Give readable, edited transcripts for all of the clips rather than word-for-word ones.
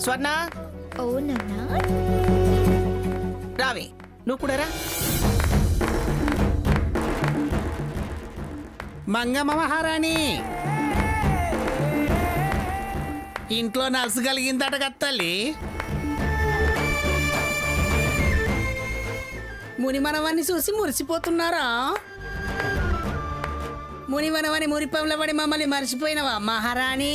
స్వర్ణ ఓ నాన్నా రావే, నువ్వు కూడా రా. మంగమ్మ మహారాణి ఇంట్లో నలుసు కలిగిందట కత్తల్లి. మునిమనవాన్ని చూసి మురిసిపోతున్నారా? మునిమనవని మురిపంలో పడి మమ్మల్ని మర్చిపోయినవా మహారాణి?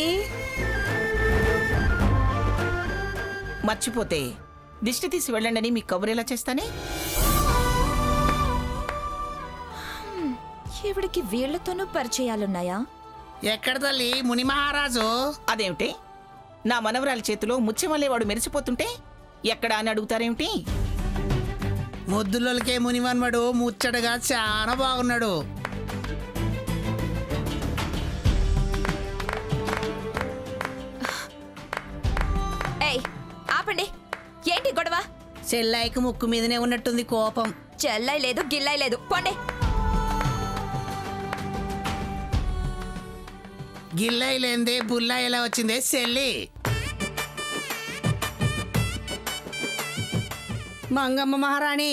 మర్చిపోతే దిష్టి తీసి వెళ్ళండి మీ కబురు ఎలా చేస్తానే? ఈవిడికి వీళ్లతోనూ పరిచయాలున్నాయా? ఎక్కడ తల్లి ముని మహారాజు? అదేమిటి, నా మనవరాలి చేతిలో ముత్యమల్లేవాడు మెరిసిపోతుంటే ఎక్కడా అని అడుగుతారేమిటి? ముద్దులకే మునిమన్మడు ముచ్చటగా చాలా బాగున్నాడు. ఏయ్ ఆపండి, ఏంటి గొడవ? చెల్లాయికి ముక్కు మీదనే ఉన్నట్టుంది కోపం. చెల్లై లేదు గిల్లై లేదు, పోండి. గిల్లై లేందే బుల్లా ఎలా వచ్చిందే చెల్లి? మంగమ్మ మహారాణి,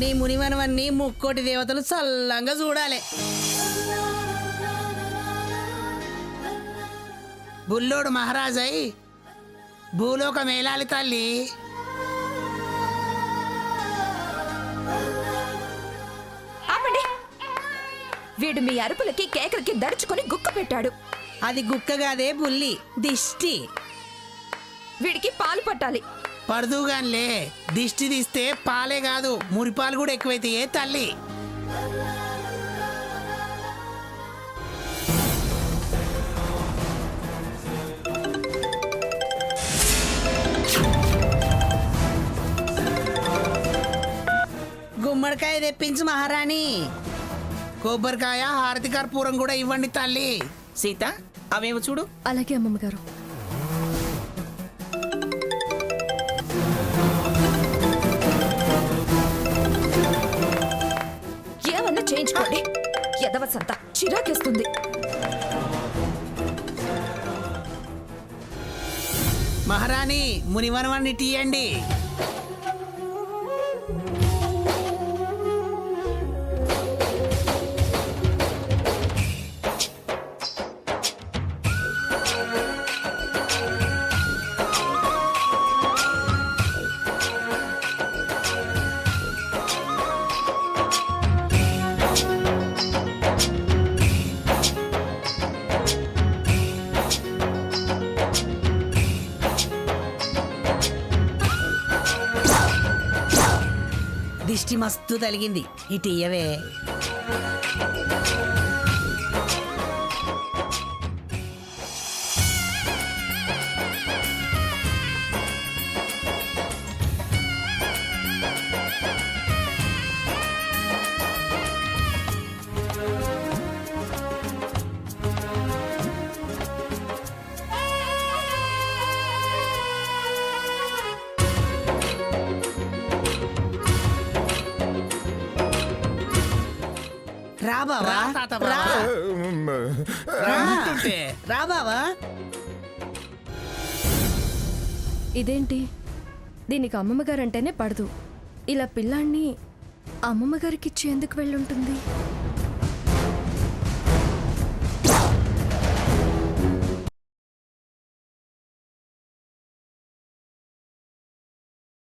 నీ మునివనవన్నీ ముక్కోటి దేవతలు చల్లంగా చూడాలి. బుల్లోడు మహారాజై భూలోక మేళాలి తల్లి. ఆపండి, వీడు మీ అరుపులకి కేకలకి దడుచుకొని గుక్క పెట్టాడు. అది గుక్కగాదే బుల్లి, దిష్టి. వీడికి పాలు పట్టాలి. పడుదుగాన్లే, దిష్టి తీస్తే పాలే కాదు మురిపాలు కూడా ఎక్కువైతాయే తల్లి. గుమ్మడికాయ తెప్పించు మహారాణి. కొబ్బరికాయ హారతి కర్పూరం కూడా ఇవ్వండి తల్లి. సీత, అవేమో చూడు. అలాగే అమ్మమ్మగారు. ఏమన్నా చేయించుకోండి, ఎదవసంతా చిరాకేస్తుంది. మహారాణి, మునివనవాన్ని తీయండి. దిష్టి మస్తు తలిగింది, ఇటు ఇయ్యవే. రా బావా, రా. రమ్మంటుంటే రా బావా. ఇదేంటి, దీనికి అమ్మమ్మగారు అంటేనే పడదు. ఇలా పిల్లాన్ని అమ్మమ్మగారికి ఇచ్చి ఎందుకు వెళ్ళుంటుంది?